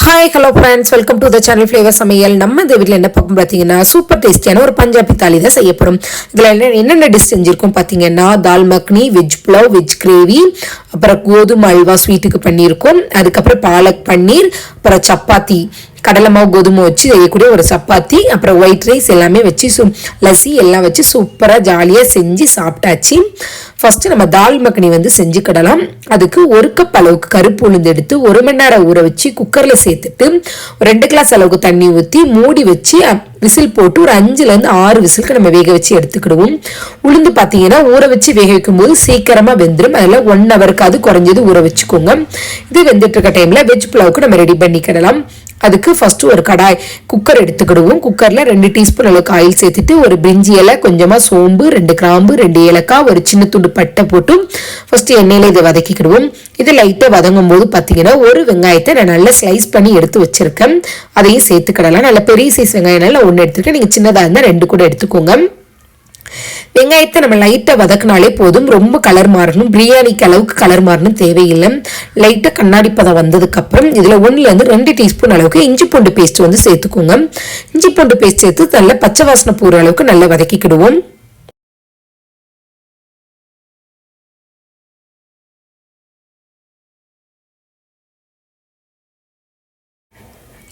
Hi, hello friends, welcome to the channel Flavor Samayal. நம்ம இந்த வீடியோல என்ன பார்க்க பாத்தீங்கன்னா சூப்பர் டேஸ்டியான ஒரு பஞ்சாபி தாலி தான் செய்ய போறோம். இதுல என்னென்ன டிஷ் செஞ்சிருக்கோம் பாத்தீங்கன்னா dal makhani, veg pulao, veg gravy, அப்புறம் கோதுமை அல்வா ஸ்வீட்டுக்கு பண்ணியிருக்கோம். அதுக்கப்புறம் பாலக் பன்னீர், அப்புறம் சப்பாத்தி கடலை மாவு கோதுமை வச்சு செய்யக்கூடிய ஒரு சப்பாத்தி, அப்புறம் ஒயிட் ரைஸ் எல்லாமே வச்சு லஸ்ஸி எல்லாம் வச்சு சூப்பராக ஜாலியாக செஞ்சு சாப்பிட்டாச்சு. ஃபர்ஸ்ட் நம்ம தால் மக்னி செஞ்சுக்கிடலாம். அதுக்கு 1 கப் அளவுக்கு கருப்பு உளுந்து எடுத்து 1 மணி நேரம் ஊற வச்சு குக்கரில் சேர்த்துட்டு 2 கிளாஸ் அளவுக்கு தண்ணி ஊற்றி மூடி வச்சு விசில் போட்டு ஒரு 5லேருந்து 6 விசிலுக்கு நம்ம வேக வச்சு எடுத்துக்கிடுவோம். உளுந்து பார்த்தீங்கன்னா ஊற வச்சு வேக வைக்கும் போது சீக்கிரமாக வெந்துடும். அதில் 1 ஹவருக்கு அது குறைஞ்சது ஊற வச்சுக்கோங்க. இது வெந்துட்டு இருக்க டைமில் வெஜ் புலாவுக்கு நம்ம ரெடி பண்ணிக்கிடலாம். அதுக்கு ஃபர்ஸ்ட் ஒரு கடாய் குக்கர் எடுத்துக்கிடுவோம். குக்கர்ல 2 டீஸ்பூன் அளவுக்கு ஆயில் சேர்த்துட்டு ஒரு பிரிஞ்சி இலை, கொஞ்சமா சோம்பு, 2 கிராம்பு, 2 ஏலக்காய், ஒரு சின்ன துண்டு பட்டை போட்டு ஃபர்ஸ்ட் எண்ணெயில இதை வதக்கிக்கிடுவோம். இது லைட்டா வதங்கும் போது பாத்தீங்கன்னா ஒரு வெங்காயத்தை நான் நல்லா ஸ்லைஸ் பண்ணி எடுத்து வச்சிருக்கேன். அதையும் சேர்த்துக்கிடலாம். நல்ல பெரிய சைஸ் வெங்காயம் 1 எடுத்துருக்கேன். நீங்க சின்னதா இருந்தா 2 கூட எடுத்துக்கோங்க. வெங்காயத்தை நம்ம லைட்டா வதக்கினாலே போதும். ரொம்ப கலர் மாறணும், பிரியாணிக்கு அளவுக்கு கலர் மாறணும் தேவையில்லை. லைட்டா கண்ணாடி பதம் வந்ததுக்கு அப்புறம் இதுல 1லேருந்து 2 டீஸ்பூன் அளவுக்கு இஞ்சி பூண்டு பேஸ்ட் சேர்த்துக்கோங்க. இஞ்சி பூண்டு பேஸ்ட் சேர்த்து நல்லா பச்சை வாசனை போற அளவுக்கு நல்லா வதக்கிக்கிடுவோம்.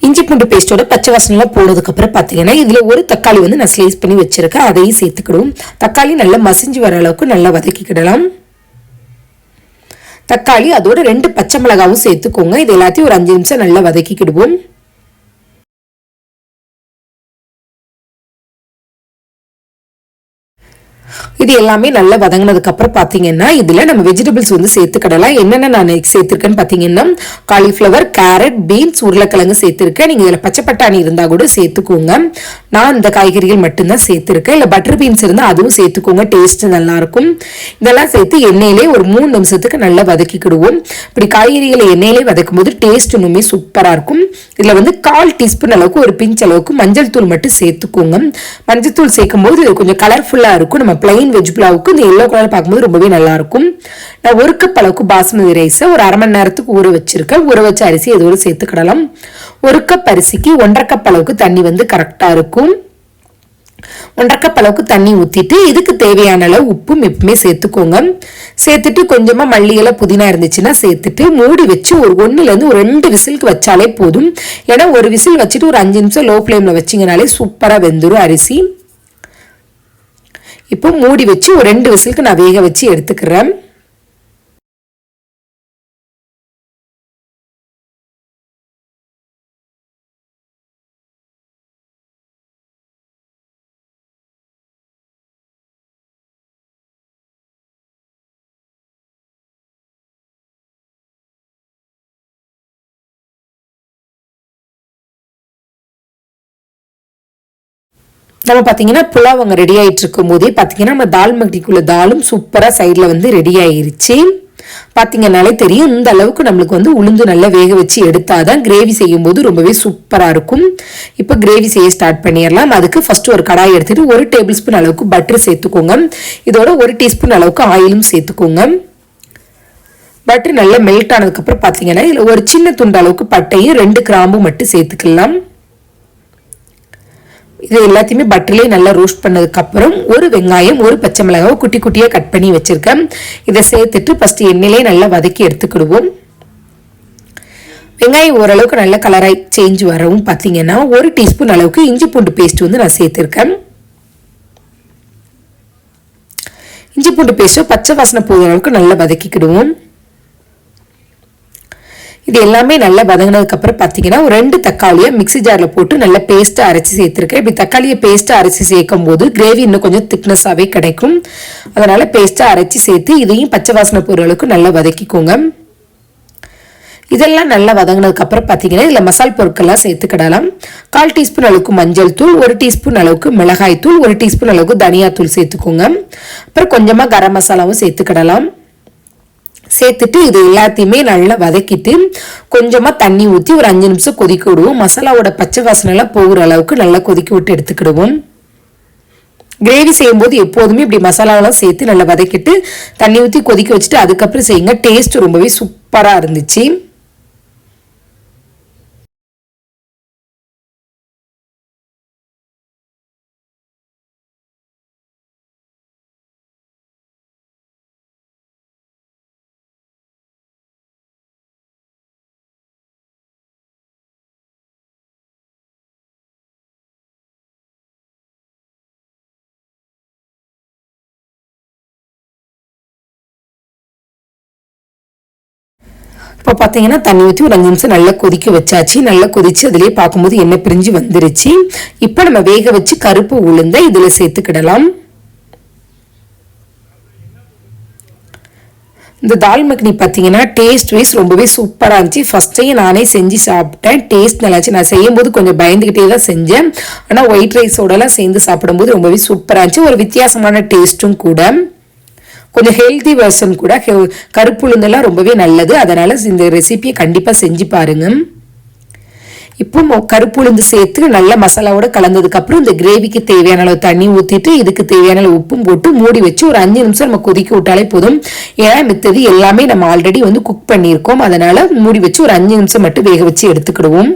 இஞ்சி பூண்டு பேஸ்டோட பச்சை வாசனை போனதுக்கு அப்புறம் பாத்தீங்கன்னா இதுல ஒரு தக்காளி நான் ஸ்லைஸ் பண்ணி வச்சிருக்கேன். அதையும் சேர்த்துக்கிடுவோம். தக்காளி நல்லா மசிஞ்சு வர அளவுக்கு நல்லா வதக்கிக்கிடலாம். தக்காளி அதோட 2 பச்சை மிளகாவும் சேர்த்துக்கோங்க. இது எல்லாத்தையும் ஒரு 5 நிமிஷம் நல்லா வதக்கிக்கிடுவோம். இது எல்லாமே நல்லா வதங்கினதுக்கு அப்புறம் பாத்தீங்கன்னா இதுல நம்ம வெஜிடபிள்ஸ் சேர்த்துக்கிடலாம். என்னென்ன நான் சேர்த்திருக்கேன்னு பாத்தீங்கன்னா காலிஃபிளவர், கேரட், பீன்ஸ், உருளைக்கிழங்கு சேர்த்திருக்கேன். நீங்க இதுல பச்சை பட்டாணி இருந்தா கூட சேர்த்துக்கோங்க. நான் இந்த காய்கறிகள் மட்டும்தான் சேர்த்திருக்கேன். இல்ல பட்டர் பீன்ஸ் இருந்தா அதுவும் சேர்த்துக்கோங்க, டேஸ்ட் நல்லா இருக்கும். இதெல்லாம் சேர்த்து எண்ணெயிலே ஒரு 3 நிமிஷத்துக்கு நல்லா வதக்கிக்கிடுவோம். இப்படி காய்கறிகளை எண்ணெயிலே வதக்கும் போது டேஸ்ட் இன்னுமே சூப்பரா இருக்கும். இதுல 1/4 டீஸ்பூன் அளவுக்கு ஒரு பிஞ்ச் அளவுக்கு மஞ்சள் தூள் மட்டும் சேர்த்துக்கோங்க. மஞ்சள் தூள் சேர்க்கும் போது இது கொஞ்சம் கலர்ஃபுல்லா இருக்கும். நம்ம பிளைன் வெஜ் புலாவுக்கு இந்த எல்லோ கலர் பார்க்கும்போது ரொம்பவே நல்லா இருக்கும். நான் 1 கப் அளவுக்கு பாஸ்மதி ரைஸை ஒரு 1/2 மணி நேரத்துக்கு ஊற வச்சிருக்கேன். ஊற வச்ச அரிசி இதோட சேர்த்துக்கிடலாம். 1 கப் அரிசிக்கு 1.5 கப் அளவுக்கு தண்ணி கரெக்டா இருக்கும். 1.5 கப் அளவுக்கு தண்ணி ஊத்திட்டு இதுக்கு தேவையான அளவு உப்பும் எப்பவுமே சேர்த்துக்கோங்க. சேர்த்துட்டு கொஞ்சமா மல்லி இலை, புதினா இருந்துச்சுன்னா சேர்த்துட்டு மூடி வச்சு ஒரு 1லேருந்து 2 விசிலுக்கு வச்சாலே போதும். ஏன்னா ஒரு விசில் வச்சுட்டு ஒரு 5 நிமிஷம் லோ ஃப்ளேம்ல வச்சிங்கனாலே சூப்பரா வெந்துடும் அரிசி. இப்போ மூடி வச்சு ஒரு 2 விசிலுக்கு நான் வேக வச்சு எடுத்துக்கிறேன். நம்ம பார்த்தீங்கன்னா புலாவ் அங்கே ரெடி ஆகிட்டு இருக்கும் போதே பார்த்தீங்கன்னா நம்ம தால் மக்னிக்குள்ள தாலும் சூப்பராக சைடில் ரெடி ஆயிருச்சு. பார்த்தீங்கன்னாலே தெரியும். இந்த அளவுக்கு நம்மளுக்கு உளுந்து நல்லா வேக வச்சு எடுத்தாதான் கிரேவி செய்யும் போது ரொம்பவே சூப்பராக இருக்கும். இப்போ கிரேவி செய்ய ஸ்டார்ட் பண்ணிடலாம். அதுக்கு ஃபர்ஸ்ட் ஒரு கடாய் எடுத்துட்டு 1 டேபிள் ஸ்பூன் அளவுக்கு பட்டர் சேர்த்துக்கோங்க. இதோட 1 டீஸ்பூன் அளவுக்கு ஆயிலும் சேர்த்துக்கோங்க. பட்டர் நல்லா மெல்ட் ஆனதுக்கப்புறம் பார்த்தீங்கன்னா இதில் ஒரு சின்ன துண்டு அளவுக்கு பட்டையும் 2 கிராம்பும் மட்டும் சேர்த்துக்கலாம். இது எல்லாத்தையுமே பட்டர்லேயே நல்லா ரோஸ்ட் பண்ணதுக்கு அப்புறம் ஒரு வெங்காயம், ஒரு பச்சை மிளகாய் குட்டி குட்டியா கட் பண்ணி வச்சிருக்கேன். இதை சேர்த்துட்டு ஃபர்ஸ்ட் எண்ணெயிலே நல்லா வதக்கி எடுத்துக்கிடுவோம். வெங்காயம் ஓரளவுக்கு நல்ல கலராய் சேஞ்ச் வரவும் பார்த்தீங்கன்னா 1 டீஸ்பூன் அளவுக்கு இஞ்சி பூண்டு பேஸ்ட் நான் சேர்த்திருக்கேன். இஞ்சி பூண்டு பேஸ்ட் பச்சை வாசனை போகிற அளவுக்கு நல்லா வதக்கிக்கிடுவோம். இது எல்லாமே நல்லா வதங்கினதுக்கு அப்புறம் பார்த்தீங்கன்னா ஒரு 2 தக்காளியை மிக்ஸி ஜாரில் போட்டு நல்லா பேஸ்ட்டாக அரைச்சி சேர்த்துருக்கேன். இப்படி தக்காளியை பேஸ்ட்டாக அரைச்சி சேர்க்கும் போது கிரேவி இன்னும் கொஞ்சம் திக்னஸாகவே கிடைக்கும். அதனால பேஸ்ட்டாக அரைச்சி சேர்த்து இதையும் பச்சை வாசனை போகிற அளவுக்கு நல்லா வதக்கிக்கோங்க. இதெல்லாம் நல்லா வதங்கினதுக்கு அப்புறம் பார்த்தீங்கன்னா இதில் மசால் பொருட்கள்லாம் சேர்த்துக்கிடலாம். 1/4 டீஸ்பூன் அளவுக்கு மஞ்சள் தூள், 1 டீஸ்பூன் அளவுக்கு மிளகாய் தூள், 1 டீஸ்பூன் அளவுக்கு தனியா தூள் சேர்த்துக்கோங்க. அப்புறம் கொஞ்சமாக கரம் மசாலாவும் சேர்த்துக்கிடலாம். சேர்த்துட்டு இது எல்லாத்தையுமே நல்லா வதக்கிட்டு கொஞ்சமா தண்ணி ஊற்றி ஒரு 5 நிமிஷம் கொதிக்க விடுவோம். மசாலாவோட பச்சை வாசனை எல்லாம் போகிற அளவுக்கு நல்லா கொதிக்க விட்டு எடுத்துக்கிடுவோம். கிரேவி செய்யும் போது எப்போதுமே இப்படி மசாலாவெல்லாம் சேர்த்து நல்லா வதக்கிட்டு தண்ணி ஊற்றி கொதிக்க வச்சுட்டு அதுக்கப்புறம் செய்யுங்க. டேஸ்ட் ரொம்பவே சூப்பரா இருந்துச்சு. இப்போ பார்த்தீங்கன்னா தண்ணி ஊற்றி ஒரு 5 நிமிஷம் நல்லா கொதிக்க வச்சாச்சு. நல்லா கொதிச்சு அதிலே பார்க்கும்போது எண்ணெய் பிரிஞ்சு வந்துருச்சு. இப்போ நம்ம வேக வச்சு கருப்பு உளுந்தை இதில் சேர்த்துக்கிடலாம். இந்த தால் மக்னி பார்த்தீங்கன்னா டேஸ்ட் வைஸ் ரொம்பவே சூப்பராக இருந்துச்சு. ஃபர்ஸ்ட் டைம் நானே செஞ்சு சாப்பிட்டேன். டேஸ்ட் நல்லாச்சு. நான் செய்யும்போது கொஞ்சம் பயந்துக்கிட்டே தான் செஞ்சேன். ஆனால் ஒயிட் ரைஸோடலாம் சேர்ந்து சாப்பிடும்போது ரொம்பவே சூப்பராக இருந்துச்சு. ஒரு வித்தியாசமான டேஸ்ட்டும் கூட, கொஞ்சம் ஹெல்தி வெர்ஷன் கூட. கருப்பு உளுந்தெல்லாம் ரொம்பவே நல்லது. அதனால் இந்த ரெசிபியை கண்டிப்பாக செஞ்சு பாருங்கள். இப்போ கருப்பு உளுந்து சேர்த்து நல்லா மசாலாவோட கலந்ததுக்கப்புறம் இந்த கிரேவிக்கு தேவையான அளவு தண்ணி ஊற்றிட்டு இதுக்கு தேவையான அளவு உப்பும் போட்டு மூடி வச்சு ஒரு 5 நிமிஷம் நம்ம கொதிக்க விட்டாலே போதும். ஏன்னா மித்தது எல்லாமே நம்ம ஆல்ரெடி குக் பண்ணியிருக்கோம். அதனால மூடி வச்சு ஒரு 5 நிமிஷம் மட்டும் வேக வச்சு எடுத்துக்கிடுவோம்.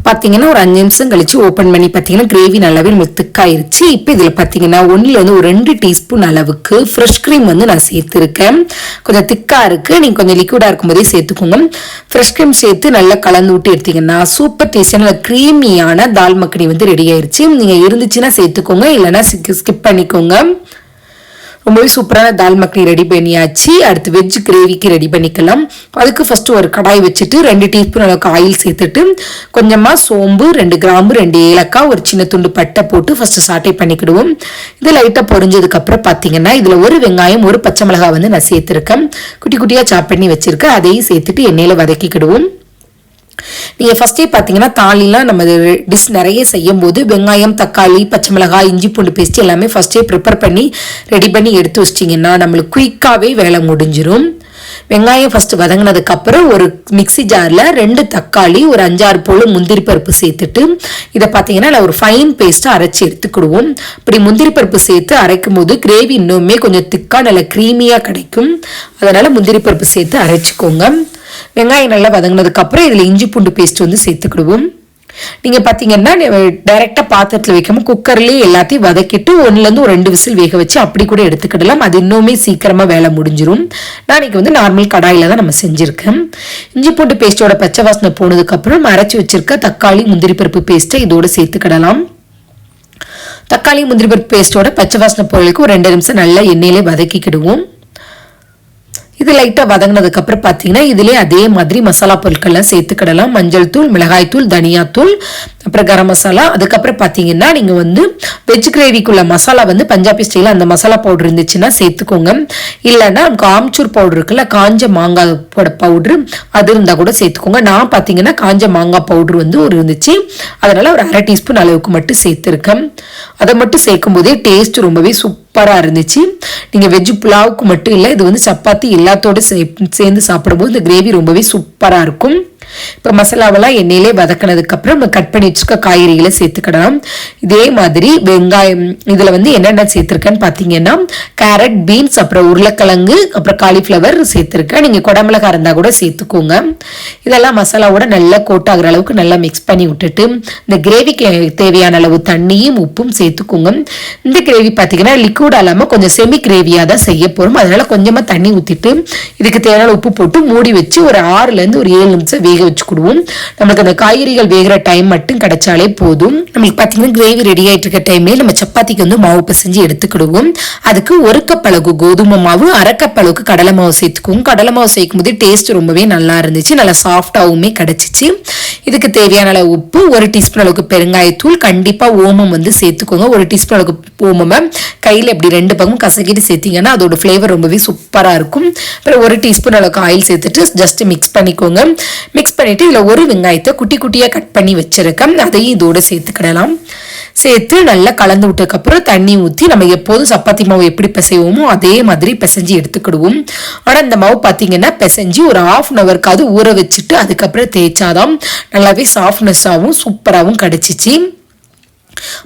பார்த்தீங்கன்னா ஒரு 5 நிமிஷம் கழிச்சு ஓப்பன் பண்ணி பார்த்தீங்கன்னா கிரேவி நல்லாவே நமக்கு திக்காயிருச்சு. இப்போ இதில் பார்த்தீங்கன்னா 1 ஒரு 2 டீஸ்பூன் அளவுக்கு ஃப்ரெஷ் க்ரீம் நான் சேர்த்துருக்கேன். கொஞ்சம் திக்காக இருக்குது. நீங்கள் கொஞ்சம் லிக்விடாக இருக்கும்போதே சேர்த்துக்கோங்க. ஃப்ரெஷ் க்ரீம் சேர்த்து நல்லா கலந்து விட்டு எடுத்தீங்கன்னா சூப்பர் டேஸ்டான க்ரீமியான தால் மக்னி ரெடி ஆயிடுச்சு. நீங்கள் இருந்துச்சுன்னா சேர்த்துக்கோங்க, இல்லைன்னா ஸ்கிப் பண்ணிக்கோங்க. ரொம்பவே சூப்பரான தால் மக்னி ரெடி பண்ணியாச்சு. அடுத்து வெஜ் கிரேவிக்கு ரெடி பண்ணிக்கலாம். அதுக்கு ஃபர்ஸ்ட் ஒரு கடாய் வச்சுட்டு 2 டீஸ்பூன் அளவுக்கு ஆயில் சேர்த்துட்டு கொஞ்சமாக சோம்பு, 2 கிராம்பு, 2 ஏலக்காய், ஒரு சின்ன துண்டு பட்டை போட்டு ஃபர்ஸ்ட் சாட்டை பண்ணிக்கிடுவோம். இது லைட்டாக பொரிஞ்சதுக்கு அப்புறம் பார்த்தீங்கன்னா இதில் ஒரு வெங்காயம், ஒரு பச்சை மிளகாய் நான் சேர்த்துருக்கேன். குட்டி குட்டியாக சாப் பண்ணி வச்சிருக்கேன். அதையும் சேர்த்துட்டு எண்ணெயில் வதக்கிக்கிடுவோம். நீங்கள் ஃபஸ்ட்டே பார்த்தீங்கன்னா தாலிலாம் நம்ம டிஷ் நிறைய செய்யும் போது வெங்காயம், தக்காளி, பச்சை மிளகாய், இஞ்சி பூண்டு பேஸ்ட் எல்லாமே ஃபஸ்ட்டே ப்ரிப்பேர் பண்ணி ரெடி பண்ணி எடுத்து வச்சிட்டிங்கன்னா நம்மளுக்கு குயிக்காகவே வேலை முடிஞ்சிடும். வெங்காயம் ஃபஸ்ட்டு வதங்கினதுக்கப்புறம் ஒரு மிக்சி ஜாரில் 2 தக்காளி, ஒரு 5-6 போல் முந்திரி பருப்பு சேர்த்துட்டு இதை பார்த்தீங்கன்னா நான் ஒரு ஃபைன் பேஸ்ட்டாக அரைச்சி எடுத்துக்கிடுவோம். இப்படி முந்திரி பருப்பு சேர்த்து அரைக்கும் போது கிரேவி இன்னுமே கொஞ்சம் திக்காக நல்லா க்ரீமியாக கிடைக்கும். அதனால் முந்திரி பருப்பு சேர்த்து அரைச்சிக்கோங்க. வெங்காயம் நல்லா வதங்கினதுக்கப்புறம் இதில் இஞ்சி பூண்டு பேஸ்ட் சேர்த்துக்கிடுவோம். நீங்கள் பார்த்தீங்கன்னா டைரெக்டாக பாத்திரத்தில் வைக்காமல் குக்கர்லேயே எல்லாத்தையும் வதக்கிட்டு 1 ஒரு 2 விசில் வேக வச்சு அப்படி கூட எடுத்துக்கிடலாம். அது இன்னுமே சீக்கிரமாக வேலை முடிஞ்சிடும். நான் இன்னைக்கு நார்மல் கடாயில் தான் நம்ம செஞ்சுருக்கேன். இஞ்சி பூண்டு பேஸ்ட்டோட பச்சை வாசனை போனதுக்கப்புறம் அரைச்சி வச்சிருக்க தக்காளி, முந்திரி பருப்பு பேஸ்ட்டை இதோடு சேர்த்துக்கிடலாம். தக்காளி, முந்திரி பருப்பு பேஸ்ட்டோட பச்சை வாசனை போகிறதுக்கு ஒரு 2 நிமிஷம் நல்லா எண்ணெயிலே வதக்கிக்கிடுவோம். இது லைட்டாக வதங்கினதுக்கப்புறம் பார்த்தீங்கன்னா இதிலே அதே மாதிரி மசாலா பொருட்கள்லாம் சேர்த்துக்கிடலாம். மஞ்சள் தூள், மிளகாய் தூள், தனியாத்தூள், அப்புறம் கரம் மசாலா. அதுக்கப்புறம் பார்த்தீங்கன்னா நீங்கள் வெஜ் கிரேவிக்குள்ள மசாலா பஞ்சாபி ஸ்டைலில் அந்த மசாலா பவுடர் இருந்துச்சுன்னா சேர்த்துக்கோங்க. இல்லைன்னா நமக்கு ஆம்ச்சூர் பவுடர் இருக்குல்ல, காஞ்ச மாங்காய் பவுட்ரு, அது இருந்தால் கூட சேர்த்துக்கோங்க. நான் பார்த்தீங்கன்னா காஞ்ச மாங்காய் பவுட்ரு ஒரு இருந்துச்சு, அதனால் ஒரு 1/2 டீஸ்பூன் அளவுக்கு மட்டும் சேர்த்துருக்கேன். அதை மட்டும் சேர்க்கும் போதே டேஸ்ட் ரொம்பவே சூப்பராக இருந்துச்சு. நீங்கள் வெஜ் புலாவுக்கு மட்டும் இல்லை, இது சப்பாத்தி எல்லாத்தோடு சேர்ந்து சாப்பிடும்போது இந்த கிரேவி ரொம்பவே சூப்பராக இருக்கும். இப்போ மசாலாவெல்லாம் எண்ணெயிலே வதக்கினதுக்கப்புறம் நம்ம கட் பண்ணி வச்சுக்க காய்கறிகளை சேர்த்துக்கிடலாம். இதே மாதிரி வெங்காயம் இதில் என்னென்ன சேர்த்துருக்கேன்னு பார்த்தீங்கன்னா கேரட், பீன்ஸ், அப்புறம் உருளைக்கிழங்கு, அப்புறம் காலிஃப்ளவர் சேர்த்துருக்கேன். நீங்கள் குடமிளகா இருந்தால் கூட சேர்த்துக்கோங்க. இதெல்லாம் மசாலாவோட நல்லா கோட் ஆகிற அளவுக்கு நல்லா மிக்ஸ் பண்ணி விட்டுட்டு இந்த கிரேவிக்கு தேவையான அளவு தண்ணியும் உப்பும் சேர்த்துக்கோங்க. இந்த கிரேவி பார்த்தீங்கன்னா லிக்விட் இல்லாமல் கொஞ்சம் செமி கிரேவியாக தான் செய்ய போகிறோம். அதனால் கொஞ்சமாக தண்ணி ஊற்றிட்டு இதுக்கு தேவையான உப்பு போட்டு மூடி வச்சு ஒரு 6 ஒரு 7 நிமிஷம் வேக வச்சுக்கிடுவோம். நம்மளுக்கு அந்த காய்கறிகள் வேகிற டைம் மட்டும் கிடைச்சாலே போதும். நம்மளுக்கு பார்த்தீங்கன்னா கிரேவி ரெடி ஆகிட்டு இருக்க டைம்லேயே நம்ம சப்பாத்திக்கு மாவு பிசைஞ்சு எடுத்துக்கிடுவோம். அதுக்கு 1 கப் அளவுக்கு கோதுமை மாவு, 1/2 கப் அளவுக்கு கடலை மாவு சேர்த்துக்குவோம். கடலை மாவு சேர்க்கும் போது டேஸ்ட் ரொம்பவே நல்லா இருந்துச்சு, நல்லா சாஃப்டாகவுமே கிடைச்சிச்சு. இதுக்கு தேவையான அளவு உப்பு, 1 டீஸ்பூன் அளவுக்கு பெருங்காயத்தூள், கண்டிப்பாக ஓமம் சேர்த்துக்கோங்க. 1 டீஸ்பூன் அளவுக்கு ஓமமை கையில் இப்படி 2 பக்கமும் கசக்கிட்டு சேர்த்திங்கன்னா அதோட ஃப்ளேவர் ரொம்பவே சூப்பராக இருக்கும். அப்புறம் 1 டீஸ்பூன் அளவுக்கு ஆயில் சேர்த்துட்டு ஜஸ்ட் மிக்ஸ் பண்ணிக்கோங்க. மிக்ஸ் பண்ணிட்டு இதில் ஒரு வெங்காயத்தை குட்டி குட்டியாக கட் பண்ணி வச்சிருக்கேன், அதையும் இதோட சேர்த்துக்கிடலாம். சேர்த்து நல்லா கலந்து விட்டதுக்கப்புறம் தண்ணி ஊற்றி நம்ம எப்போதும் சப்பாத்தி மாவு எப்படி பிசைவோமோ அதே மாதிரி பிசைஞ்சு எடுத்துக்கிடுவோம். ஆனால் இந்த மாவு பார்த்தீங்கன்னா பிசைஞ்சு ஒரு 1/2 ஹவருக்காவது ஊற வச்சுட்டு அதுக்கப்புறம் தேய்ச்சாதான் நல்லாவே சாஃப்ட்னஸாகவும் சூப்பராகவும் கிடச்சிச்சு.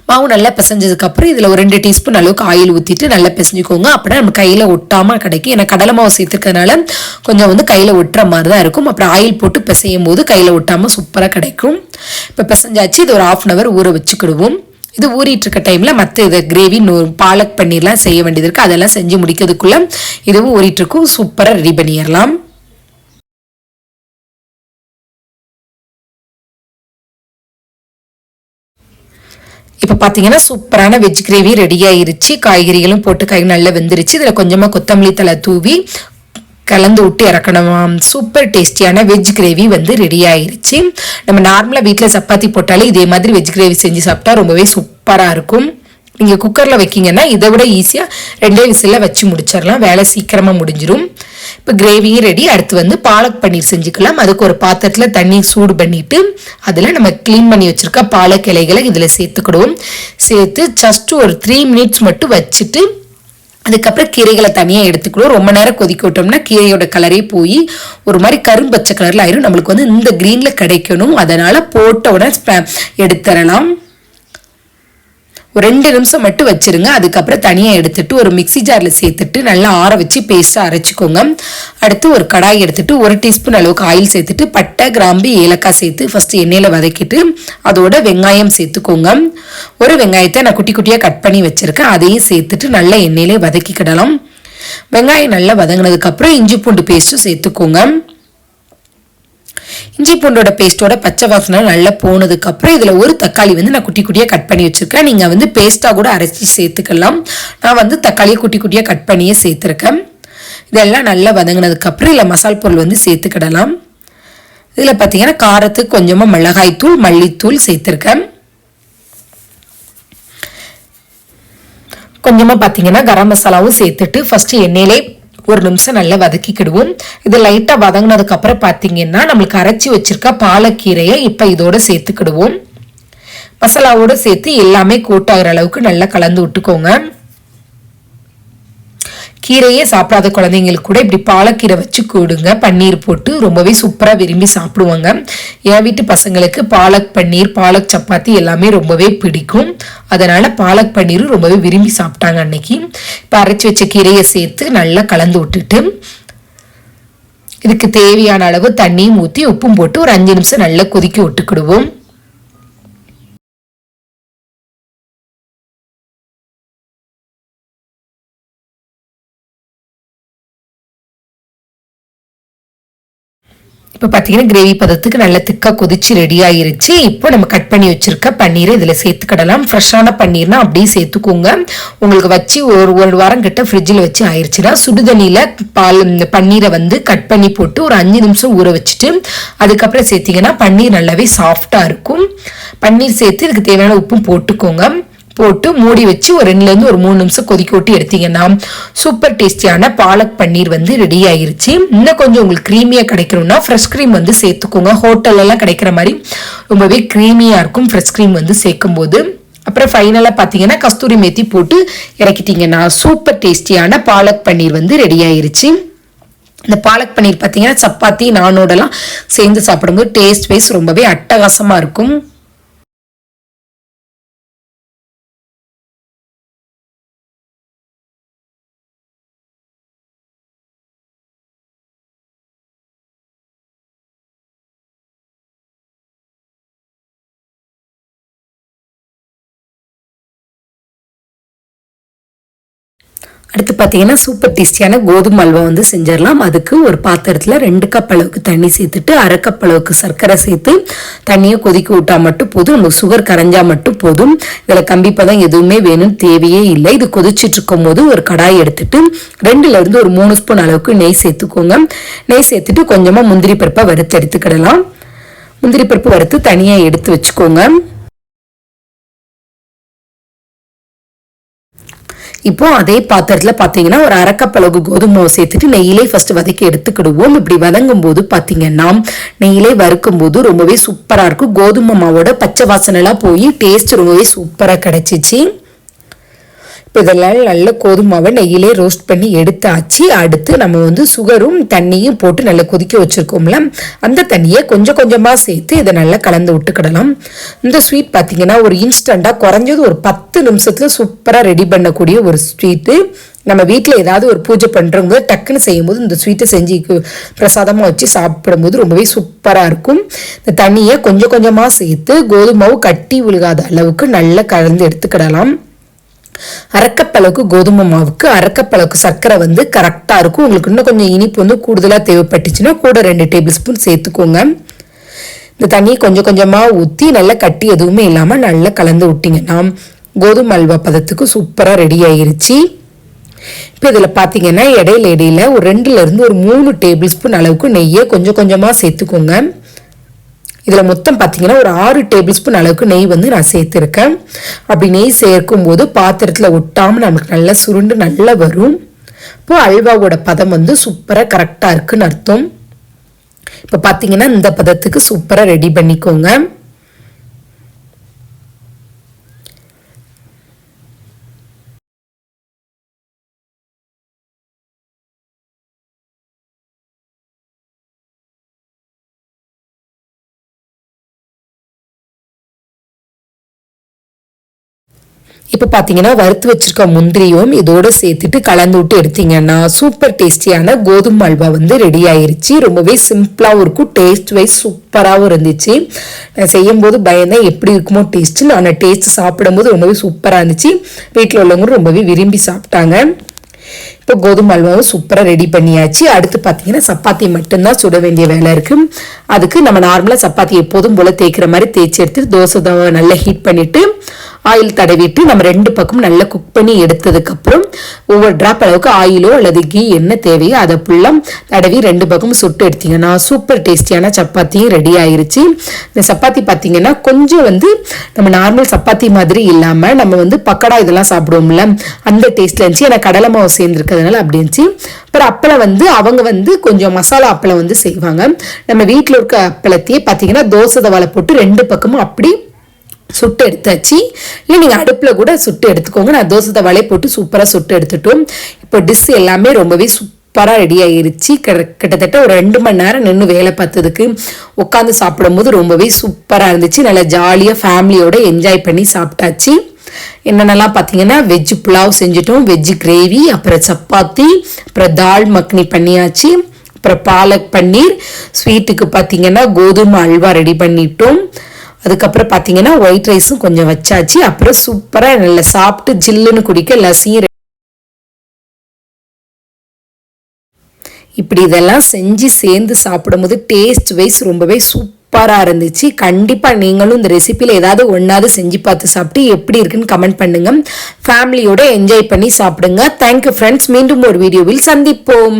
மாவு நல்லா பிசைஞ்சதுக்கப்புறம் இதில் ஒரு 2 டீஸ்பூன் அளவுக்கு ஆயில் ஊற்றிட்டு நல்லா பிசைஞ்சுக்கோங்க. அப்படின்னா நம்ம கையில் ஒட்டாமல் கிடைக்கும். ஏன்னா கடலை மாவு சேர்த்துக்கிறதுனால கொஞ்சம் கையில் ஒட்டுற மாதிரி தான் இருக்கும். அப்புறம் ஆயில் போட்டு பிசையும் போது கையில் ஒட்டாமல் சூப்பராக கிடைக்கும். இப்போ பிசைஞ்சாச்சு. இது ஒரு 1/2 ஹவர் ஊற வச்சுக்கிடுவோம். இது ஊறிட்டு இருக்க டைம்ல மற்ற இதை கிரேவி பாலக் பன்னீர்லாம் செய்ய வேண்டியது இருக்கு. அதெல்லாம் செஞ்சு முடிக்கிறதுக்குள்ள இதுவும் ஊறிட்டு இருக்கும். சூப்பரா ரெடி பண்ணிடலாம். இப்போ பார்த்தீங்கன்னா சூப்பரான வெஜ் கிரேவி ரெடி ஆயிருச்சு. காய்கறிகளும் போட்டு நல்லா வெந்துருச்சு. இதில் கொஞ்சமாக கொத்தமல்லி தலை தூவி கலந்து விட்டு இறக்கணும். சூப்பர் டேஸ்டியான வெஜ் கிரேவி வந்து ரெடி ஆயிருச்சு. நம்ம நார்மலாக வீட்டில் சப்பாத்தி போட்டாலே இதே மாதிரி வெஜ் கிரேவி செஞ்சு சாப்பிட்டா ரொம்பவே சூப்பராக இருக்கும். நீங்கள் குக்கரில் வைக்கிங்கன்னா இதை விட ஈஸியாக 2 விசிலில் வச்சு முடிச்சிடலாம். வேலை சீக்கிரமாக முடிஞ்சிடும். இப்போ கிரேவியும் ரெடி. அடுத்து வந்து பாலக் பன்னீர் செஞ்சுக்கலாம். அதுக்கு ஒரு பாத்திரத்தில் தண்ணி சூடு பண்ணிவிட்டு அதில் நம்ம க்ளீன் பண்ணி வச்சுருக்க பாலக் இலைகளை இதில் சேர்த்துக்கிடுவோம். சேர்த்து ஜஸ்ட் ஒரு 3 மினிட்ஸ் மட்டும் வச்சுட்டு அதுக்கப்புறம் கீரைகளை தனியாக எடுத்துக்கிடுவோம். ரொம்ப நேரம் கொதிக்க விட்டோம்னா கீரையோட கலரே போய் ஒரு மாதிரி கரும்பச்சை கலரில் ஆயிரும். நம்மளுக்கு வந்து இந்த க்ரீனில் கிடைக்கணும். அதனால் போட்ட உடனே எடுத்துடலாம். ஒரு 2 நிமிஷம் மட்டும் வச்சிருங்க. அதுக்கப்புறம் தனியாக எடுத்துட்டு ஒரு மிக்சி ஜாரில் சேர்த்துட்டு நல்லா ஆற வச்சு பேஸ்ட்டாக அரைச்சிக்கோங்க. அடுத்து ஒரு கடாய் எடுத்துட்டு 1 டீஸ்பூன் அளவுக்கு ஆயில் சேர்த்துட்டு பட்டை கிராம்பு ஏலக்காய் சேர்த்து ஃபஸ்ட்டு எண்ணெயில் வதக்கிட்டு அதோட வெங்காயம் சேர்த்துக்கோங்க. ஒரு வெங்காயத்தை நான் குட்டி குட்டியாக கட் பண்ணி வச்சுருக்கேன். அதையும் சேர்த்துட்டு நல்லா எண்ணெயிலே வதக்கிக்கிடலாம். வெங்காயம் நல்லா வதங்கினதுக்கப்புறம் இஞ்சி பூண்டு பேஸ்ட்டும் சேர்த்துக்கோங்க. இஞ்சி பூண்டோட பேஸ்ட்டோட பச்சை வாசனை நல்லா போனதுக்கப்புறம் இதில் ஒரு தக்காளி வந்து நான் குட்டி குட்டியாக கட் பண்ணி வச்சுருக்கேன். நீங்கள் வந்து பேஸ்ட்டாக கூட அரைச்சி சேர்த்துக்கலாம். நான் வந்து தக்காளியை குட்டி குட்டியாக கட் பண்ணியே சேர்த்துருக்கேன். இதெல்லாம் நல்லா வதங்கினதுக்கப்புறம் இதில் மசால் பொருள் வந்து சேர்த்துக்கிடலாம். இதில் பார்த்தீங்கன்னா காரத்துக்கு கொஞ்சமாக மிளகாய்த்தூள் மல்லித்தூள் சேர்த்துருக்கேன். கொஞ்சமாக பார்த்தீங்கன்னா கரம் மசாலாவும் சேர்த்துட்டு ஃபஸ்ட்டு எண்ணெயிலே 1 நிமிஷம் நல்லா வதக்கிக்கிடுவோம். இது லைட்டாக வதங்கினதுக்கு அப்புறம் பார்த்தீங்கன்னா நம்மளுக்கு அரைச்சி வச்சிருக்க பாலக்கீரையை இப்போ இதோட சேர்த்துக்கிடுவோம். மசாலாவோட சேர்த்து எல்லாமே கூட்டாகிற அளவுக்கு நல்லா கலந்து விட்டுக்கோங்க. கீரையே சாப்பிடாத குழந்தைங்களுக்கு கூட இப்படி பாலக்கீரை வச்சு கூடுங்க. பன்னீர் போட்டு ரொம்பவே சூப்பராக விரும்பி சாப்பிடுவாங்க. என் வீட்டு பசங்களுக்கு பாலக் பன்னீர் பாலக் சப்பாத்தி எல்லாமே ரொம்பவே பிடிக்கும். அதனால பாலக் பன்னீரும் ரொம்பவே விரும்பி சாப்பிட்டாங்க அன்னைக்கு. இப்போ அரைச்சி வச்ச கீரையை சேர்த்து நல்லா கலந்து விட்டுட்டு இதுக்கு தேவையான அளவு தண்ணியும் ஊற்றி உப்பும் போட்டு ஒரு 5 நிமிஷம் நல்லா கொதிக்க விட்டுக்கிடுவோம். இப்போ பார்த்தீங்கன்னா கிரேவி பதத்துக்கு நல்ல திக்காக கொதிச்சு ரெடி ஆயிருச்சு. இப்போ நம்ம கட் பண்ணி வச்சிருக்க பன்னீரை இதில் சேர்த்துக்கிடலாம். ஃப்ரெஷ்ஷான பன்னீர்னா அப்படியே சேர்த்துக்கோங்க. உங்களுக்கு வச்சு ஒரு வாரம் கிட்ட ஃப்ரிட்ஜில் வச்சு ஆயிடுச்சுன்னா சுடுதண்ணியில் பன்னீரை வந்து கட் பண்ணி போட்டு ஒரு 5 நிமிஷம் ஊற வச்சுட்டு அதுக்கப்புறம் சேர்த்திங்கன்னா பன்னீர் நல்லாவே சாஃப்டாக இருக்கும். பன்னீர் சேர்த்து இதுக்கு தேவையான உப்பும் போட்டுக்கோங்க. போட்டு மூடி வச்சு ஒரு 2லேருந்து ஒரு 3 நிமிஷம் கொதிக்க விட்டு எடுத்தீங்கன்னா சூப்பர் டேஸ்டியான பாலக் பன்னீர் வந்து ரெடி ஆயிருச்சு. இன்னும் கொஞ்சம் உங்களுக்கு க்ரீமியாக கிடைக்கணும்னா ஃப்ரெஷ் க்ரீம் வந்து சேர்த்துக்கோங்க. ஹோட்டல்லலாம் கிடைக்கிற மாதிரி ரொம்பவே க்ரீமியாக இருக்கும் ஃப்ரெஷ் க்ரீம் வந்து சேர்க்கும் போது. அப்புறம் ஃபைனலாக பார்த்தீங்கன்னா கஸ்தூரி மேத்தி போட்டு இறக்கிட்டீங்கன்னா சூப்பர் டேஸ்டியான பாலக் பன்னீர் வந்து ரெடி ஆயிருச்சு. இந்த பாலக் பன்னீர் பார்த்தீங்கன்னா சப்பாத்தி நானோடலாம் சேர்ந்து சாப்பிடும்போது டேஸ்ட் வைஸ் ரொம்பவே அட்டகாசமாக இருக்கும். அடுத்து பார்த்தீங்கன்னா சூப்பர் டேஸ்டியான கோதுமை அல்வா வந்து செஞ்சிடலாம். அதுக்கு ஒரு பாத்திரத்தில் 2 கப் அளவுக்கு தண்ணி சேர்த்துட்டு 1/2 கப் அளவுக்கு சர்க்கரை சேர்த்து தண்ணியை கொதிக்க விட்டால் மட்டும் போதும். நமக்கு சுகர் கரைஞ்சா மட்டும் போதும். இதில் கம்பிப்பதம் எதுவுமே வேணும்னு தேவையே இல்லை. இது கொதிச்சுட்டு இருக்கும் போது ஒரு கடாய் எடுத்துட்டு 2லேருந்து ஒரு 3 ஸ்பூன் அளவுக்கு நெய் சேர்த்துக்கோங்க. நெய் சேர்த்துட்டு கொஞ்சமாக முந்திரி பருப்பை வறுத்து எடுத்துக்கிடலாம். முந்திரி பருப்பு வறுத்து தனியாக எடுத்து வச்சுக்கோங்க. இப்போ அதே பாத்திரத்தில் பார்த்தீங்கன்னா ஒரு 1/2 கப் அளவு கோதுமை சேர்த்துட்டு நெய்யிலே ஃபர்ஸ்ட் வதக்கி எடுத்துக்கிடுவோம். இப்படி வதங்கும் போது பார்த்தீங்கன்னா நெய்யிலே வறுக்கும் போது ரொம்பவே சூப்பராக இருக்கும். கோதுமை மாவோட பச்சை வாசனைலாம் போய் டேஸ்ட் ரொம்பவே சூப்பராக கிடைச்சிச்சு. இப்போ இதெல்லாம் நல்ல கோதுமாவை நெய்யிலே ரோஸ்ட் பண்ணி எடுத்தாச்சு. அடுத்து நம்ம வந்து சுகரும் தண்ணியும் போட்டு நல்லா கொதிக்க வச்சுருக்கோம்ல அந்த தண்ணியை கொஞ்சம் கொஞ்சமாக சேர்த்து இதை நல்லா கலந்து விட்டுக்கிடலாம். இந்த ஸ்வீட் பார்த்தீங்கன்னா ஒரு இன்ஸ்டண்ட்டாக குறைஞ்சது ஒரு 10 நிமிஷத்தில் சூப்பராக ரெடி பண்ணக்கூடிய ஒரு ஸ்வீட்டு. நம்ம வீட்டில் ஏதாவது ஒரு பூஜை பண்ணுறவங்க டக்குன்னு செய்யும்போது இந்த ஸ்வீட்டை செஞ்சு பிரசாதமாக வச்சு சாப்பிடும்போது ரொம்பவே சூப்பராக இருக்கும். இந்த தண்ணியை கொஞ்சம் கொஞ்சமாக சேர்த்து கோதுமை மாவு கட்டி விழுகாத அளவுக்கு நல்லா கலந்து எடுத்துக்கிடலாம். அரைக்கப்பளவுக்கு கோதுமை மாவுக்கு அரைக்கப்பளவுக்கு சர்க்கரை வந்து கரெக்டாக இருக்கும். உங்களுக்கு இன்னும் கொஞ்சம் இனிப்பு வந்து கூடுதலாக தேவைப்பட்டுச்சுன்னா கூட 2 டேபிள் ஸ்பூன் சேர்த்துக்கோங்க. இந்த தண்ணியை கொஞ்சம் கொஞ்சமாக ஊற்றி நல்லா கட்டி எதுவுமே இல்லாமல் நல்லா கலந்து விட்டிங்கன்னா கோதுமை அல்வா பதத்துக்கு சூப்பராக ரெடி ஆயிருச்சு. இப்போ இதில் பார்த்தீங்கன்னா இடையில ஒரு 2லேருந்து ஒரு 3 டேபிள் ஸ்பூன் அளவுக்கு நெய்யை கொஞ்சம் கொஞ்சமாக சேர்த்துக்கோங்க. இதில் மொத்தம் பார்த்தீங்கன்னா ஒரு 6 டேபிள் ஸ்பூன் அளவுக்கு நெய் வந்து நான் சேர்த்துருக்கேன். அப்படி நெய் சேர்க்கும் போது பாத்திரத்தில் ஒட்டாமல் நமக்கு நல்லா சுருண்டு நல்லா வரும். இப்போது அல்வாவோட பதம் வந்து சூப்பராக கரெக்டாக இருக்குன்னு அர்த்தம். இப்போ பார்த்தீங்கன்னா இந்த பதத்துக்கு சூப்பராக ரெடி பண்ணிக்கோங்க. இப்போ பார்த்தீங்கன்னா வறுத்து வச்சிருக்க முந்திரியும் இதோட சேர்த்துட்டு கலந்து விட்டு எடுத்தீங்கன்னா சூப்பர் டேஸ்டியான கோதுமை அல்வா வந்து ரெடி ஆயிருச்சு. ரொம்பவே சிம்பிளாகவும் இருக்கும், டேஸ்ட் வைஸ் சூப்பராகவும் இருந்துச்சு. நான் செய்யும்போது பயந்தேன் எப்படி இருக்குமோ டேஸ்ட்டு, ஆனால் டேஸ்ட் சாப்பிடும்போது ரொம்பவே சூப்பராக இருந்துச்சு. வீட்டில் உள்ளவங்க ரொம்பவே விரும்பி சாப்பிட்டாங்க. இப்போ கோதுமை அல்வாவும் சூப்பராக ரெடி பண்ணியாச்சு. அடுத்து பார்த்தீங்கன்னா சப்பாத்தி மட்டும்தான் சுட வேண்டிய வேலை இருக்குது. அதுக்கு நம்ம நார்மலாக சப்பாத்தி எப்போதும் போல் தேய்க்கிற மாதிரி தேய்ச்சி எடுத்துட்டு தோசை தவா நல்லா ஹீட் பண்ணிவிட்டு ஆயில் தடவிட்டு நம்ம 2 பக்கமும் நல்லா குக் பண்ணி எடுத்ததுக்கப்புறம் ஒவ்வொரு ட்ராப் அளவுக்கு ஆயிலோ அல்லது கீ என்ன தேவையோ அதை ஃபுல்லாக தடவி 2 பக்கமும் சுட்டு எடுத்தீங்கன்னா சூப்பர் டேஸ்டியான சப்பாத்தியும் ரெடி ஆயிருச்சு. இந்த சப்பாத்தி பார்த்தீங்கன்னா கொஞ்சம் வந்து நம்ம நார்மல் சப்பாத்தி மாதிரி இல்லாமல் நம்ம வந்து பக்கடா இதெல்லாம் சாப்பிடுவோம்ல அந்த டேஸ்ட்ல இருந்துச்சு. ஏன்னா கடலை மாவு சேர்ந்துருக்கிறதுனால அப்படி இருந்துச்சு. அப்புறம் அப்பளம் வந்து அவங்க வந்து கொஞ்சம் மசாலா அப்பளம் வந்து செய்வாங்க. நம்ம வீட்டில் இருக்க அப்பளத்தையே பார்த்தீங்கன்னா தோசை தவால போட்டு 2 பக்கமும் அப்படி சுட்டு எடுத்தாச்சு. இல்லை நீங்கள் அடுப்பில் கூட சுட்டு எடுத்துக்கோங்க. நான் தோசை தவாலே போட்டு சூப்பராக சுட்டு எடுத்துட்டோம். இப்போ டிஷ் எல்லாமே ரொம்பவே சூப்பராக ரெடி ஆகிருச்சு. கிட்டத்தட்ட ஒரு 2 மணி நேரம் நின்று வேலை பார்த்ததுக்கு உட்காந்து சாப்பிடும்போது ரொம்பவே சூப்பராக இருந்துச்சு. நல்லா ஜாலியாக ஃபேமிலியோடு என்ஜாய் பண்ணி சாப்பிட்டாச்சு. என்னென்னலாம் பார்த்தீங்கன்னா வெஜ்ஜு புலாவ் செஞ்சுட்டோம், வெஜ்ஜு கிரேவி, அப்புறம் சப்பாத்தி, அப்புறம் தால் மக்னி பண்ணியாச்சு, அப்புறம் பாலக் பன்னீர், ஸ்வீட்டுக்கு பார்த்தீங்கன்னா கோதுமை அல்வா ரெடி பண்ணிட்டோம். அதுக்கப்புறம் பார்த்தீங்கன்னா ஒயிட் ரைஸும் கொஞ்சம் வச்சாச்சு. அப்புறம் சூப்பராக நல்லா சாப்பிட்டு ஜில்லுன்னு குடிக்க லஸ்ஸியும் இப்படி இதெல்லாம் செஞ்சு சேர்ந்து சாப்பிடும்போது டேஸ்ட் வைஸ் ரொம்பவே சூப்பராக இருந்துச்சு. கண்டிப்பாக நீங்களும் இந்த ரெசிபியில் ஏதாவது ஒன்றாவது செஞ்சு பார்த்து சாப்பிட்டு எப்படி இருக்குன்னு கமெண்ட் பண்ணுங்கள். ஃபேமிலியோட என்ஜாய் பண்ணி சாப்பிடுங்க. Thank you friends. மீண்டும் ஒரு வீடியோவில் சந்திப்போம்.